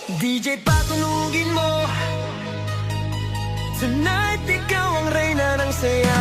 DJ patulugin mo. Tonight ikaw ang reyna ng sayaw.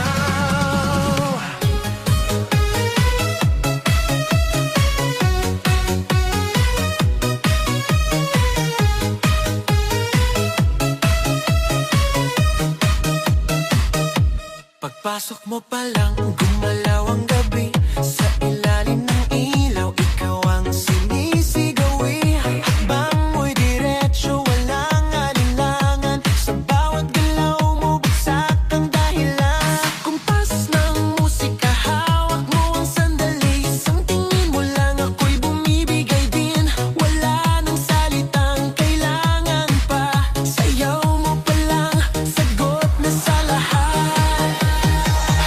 Pagpasok mo pa lang, gumalaw ang gabi. Sa ilalim ng ilaw, ikaw ang sinisigawi. Hakbang mo'y diretso, walang alinlangan. Sa bawat galaw mo, bagsak ang dahilan. Kumpas ng musika, hawak mo ang sandali. Isang tingin mo lang, ako'y bumibigay din. Wala nang salitang kailangan pa. Sayaw mo pa lang, sagot na sa lahat.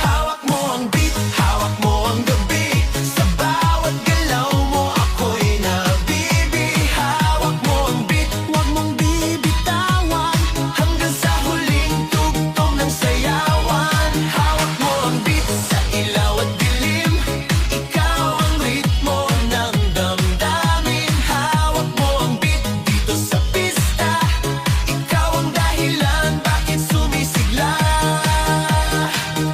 Hawak mo ang beat, hawak mo ang gabi. Sa bawat galaw mo, ako'y nabibi. Hawak mo ang beat, huwag mong bibitawan. Hanggang sa huling tugtog ng sayawan. Hawak mo ang beat, sa ilaw at dilim. Ikaw ang ritmo ng damdamin. Hawak mo ang beat, dito sa pista. Ikaw ang dahilan, bakit sumisigla.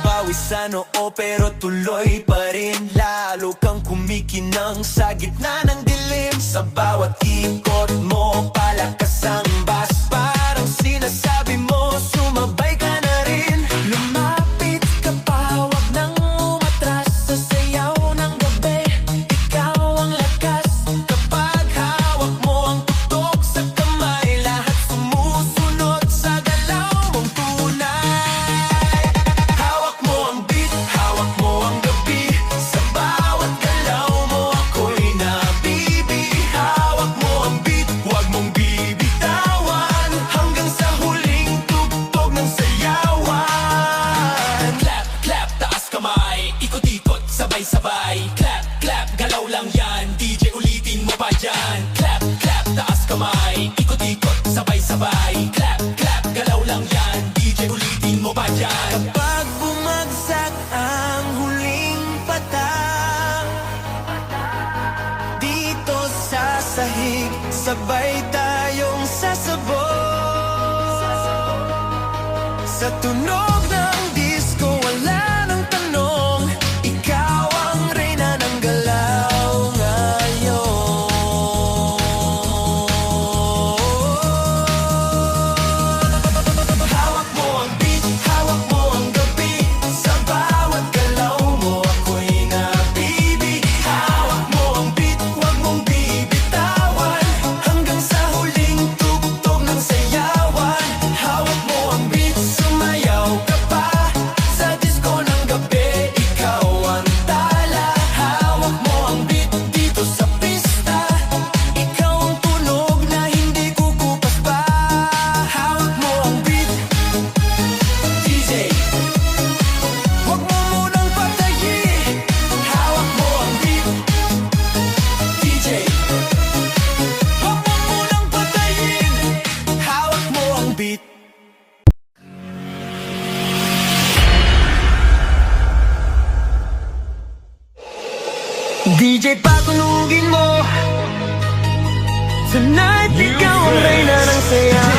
Pawis sa noo pero tuloy pa rin. Lalo kang kumikinang sa gitna ng dilim. Sa bawat ikot mo, palakas ang bass. Parang sinasabi mo, sumabay ka na rin. Lumapit ka pa, wag nang umatras. Sa sayaw ng gabi, ikaw ang lakas. Kapag hawak mo ang tutok sa kamay, lahat sumusunod sa galaw mong tunay. Hawak mo ang beat, hawak mo ang gabi. Sa bawat galaw mo, ako'y nabibi. Hawak mo ang beat, huwag mong bibitawan. Hanggang sa huling tugtog ng sayawan. Clap, clap, taas kamay. Ikot-ikot, sabay-sabay. Clap, clap, galaw lang yan. DJ ulitin mo pa dyan. Clap, clap, taas kamay. Ikot-ikot, sabay-sabay. Clap, clap, galaw lang yan. DJ ulitin mo pa dyan. Kapag bumagsak ang huling patang, dito sa sahig, sabay tayong sasabog. Sa tunog ng disco, wala nang tanong. Ikaw ang reyna ng galaw ngayon. Hawak mo ang beat, hawak mo ang gabi. Sa bawat galaw mo, ako'y nabibi. Hawak mo ang beat, huwag mong bibitawan. Hanggang sa huling tugtog ng sayawan. Hawak mo ang beat, sumayaw ka pa. Sa disco ng gabi, ikaw ang tala. Hawak mo ang beat, dito sa pista. Ikaw ang tunog na hindi kukupas pa. Hawak mo ang beat, DJ, huwag mo munang patayin. Hawak mo ang beat, DJ, huwag mo munang patayin. Hawak mo ang beat. DJ patulugin mo. Tonight ikaw ang reyna ng sayaw.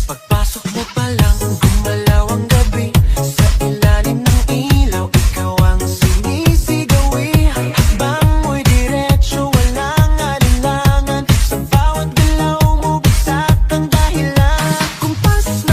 Pagpasok mo pa lang, gumalaw ang gabi. Sa ilalim ng ilaw, ikaw ang sinisigawi. Hakbang mo'y diretso, walang alinlangan. Sa bawat galaw mo, bagsak ang dahilan. Kumpas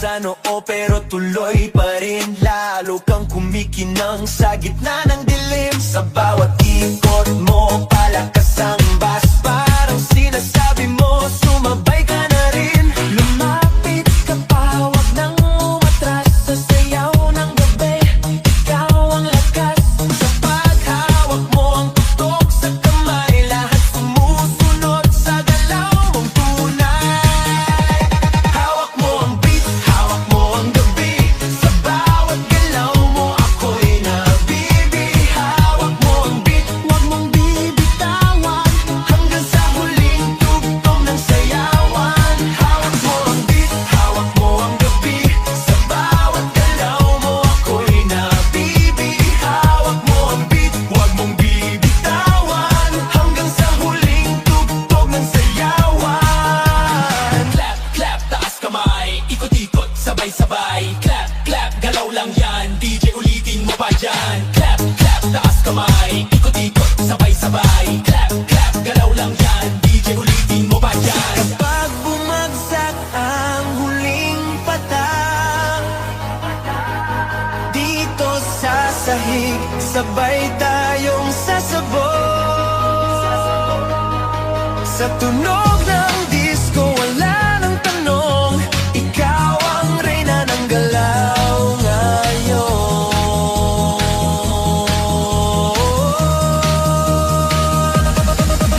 Pawisan oo pero tuloy pa rin. Lalo kang kumikinang sa gitna ng dilim. Sa bawat ikot mo palakas ang bas. Parang sinasabi mo sumabay ka na rin. Lumapit ka pa, wag nang umatras. Sa sayaw ng gabi, ikaw ang lakas. Sa paghawak mo ang tutok sa kamay, lahat sumusunod sa galaw mong tunay. Hawak mo ang beat, hawak mo ang gabi. Sa bawat galaw mo ako'y nabibi. Hawak mo ang beat, wag mong bibitawan. Hanggang sa huling tugtog ng sayawan. Hawak mo ang beat, hawak mo ang gabi. Sa bawat galaw mo ako'y nabibi. Hawak mo ang beat, wag mong bibitawan. Hanggang sa huling tugtog ng sayawan. Clap, clap, taas kamay. Ikot-ikot, sabay-sabay. Clap, clap, galaw lang yan. DJ ulitin mo pa dyan. Clap, clap, taas kamay. Ikot-ikot, sabay-sabay. Clap, clap, galaw lang yan. DJ ulitin mo pa dyan. Kapag bumagsak ang huling patak, dito sa sahig, sabay tayong sasabog. Sa tunog ng disco, wala nang tanong. Ikaw ang reyna ng galaw ngayon.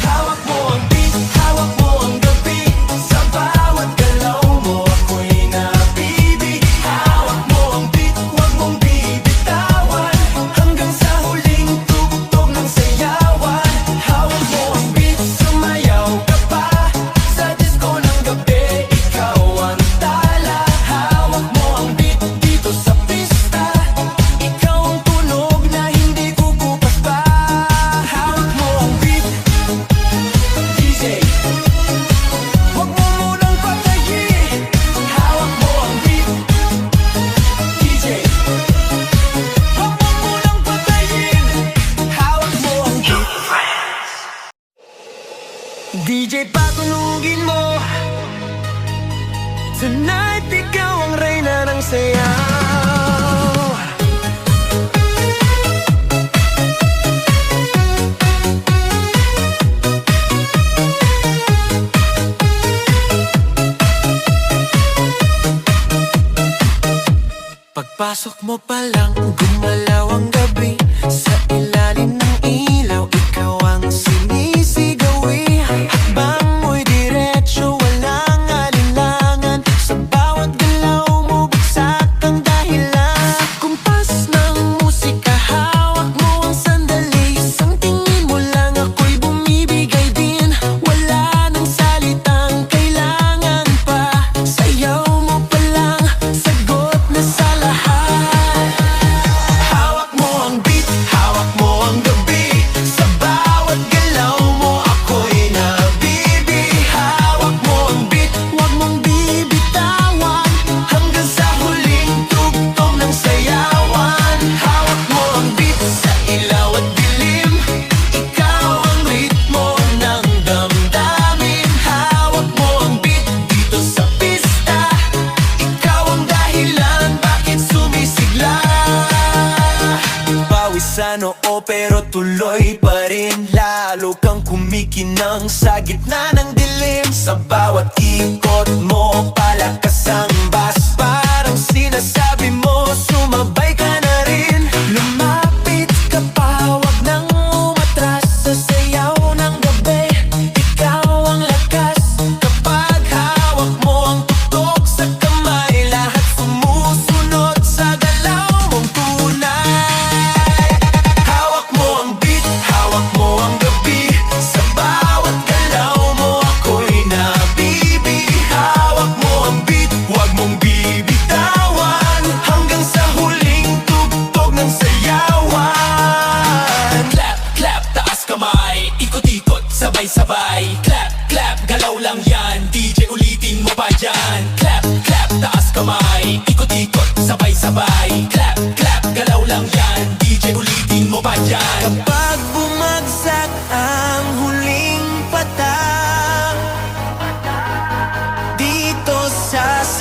Hawak mo ang beat, hawak mo ang gabi. Sa bawat galaw mo ako'y nabibi. Hawak mo ang beat, wag mong bibitawan. Hanggang sa huling tugtog ng sayawan. Hawak mo ang beat, sumayaw ka pa. Sa disco ng gabi, ikaw ang tala. Hawak mo ang beat dito sa pista. Ikaw ang tunog na hindi kukupas pa. Hawak mo ang beat, DJ, wag mo munang patayin. Hawak mo ang beat, DJ, wag mo munang patayin. Hawak mo ang beat, DJ, patunugin mo. Tonight, ikaw ang reyna ng sayaw. Pagpasok mo pa lang, gumalaw ang gabi. Sa ilalim ng ilaw, ikaw ang sinisigawi. Hakbang mo'y diretso, walang alinlangan. Sa bawat galaw mo, bagsak ang dahilan. Kumpas ng musika, hawak mo ang sandali. Isang tingin mo lang, ako'y bumibigay din. Wala nang salitang kailangan pa. Sayaw mo pa lang, sagot na sa lahat. Hawak mo ang beat, hawak mo ang gabi. Sa bawat galaw mo ako'y nabibi. Hawak mo ang beat, wag mong bibitawan. Hanggang sa huling tugtog ng sayawan. Hawak mo ang beat sa ilaw at dilim. Ikaw ang ritmo ng damdamin. Hawak mo ang beat dito sa pista. Ikaw ang dahilan bakit sumisigla. Pawisan oo pero tuloy pa rin. Lalo kang kumikinang sa gitna ng dilim. Sa bawat ikot mo palakas ang bas. Parang sinasabi mo sumabay ka na rin. Lumapit ka pa, wag nang umatras. Sa sayaw ng gabi, ikaw ang lakas. Kapag hawak mo ang tutok sa kamay, lahat sumusunod sa galaw mong tunay. Hawak mo ang beat, hawak mo ang gabi. Sa bawat galaw mo ako'y nabibi. Hawak mo ang beat,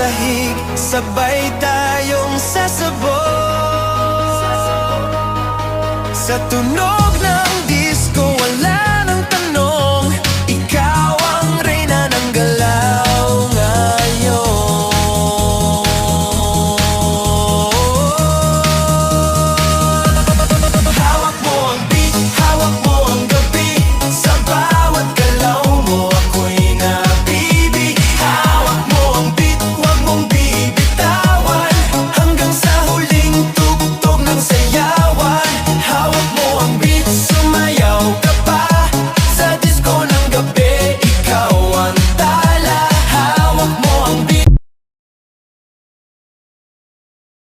sahig, sabay tayong sasabog sa tunog ng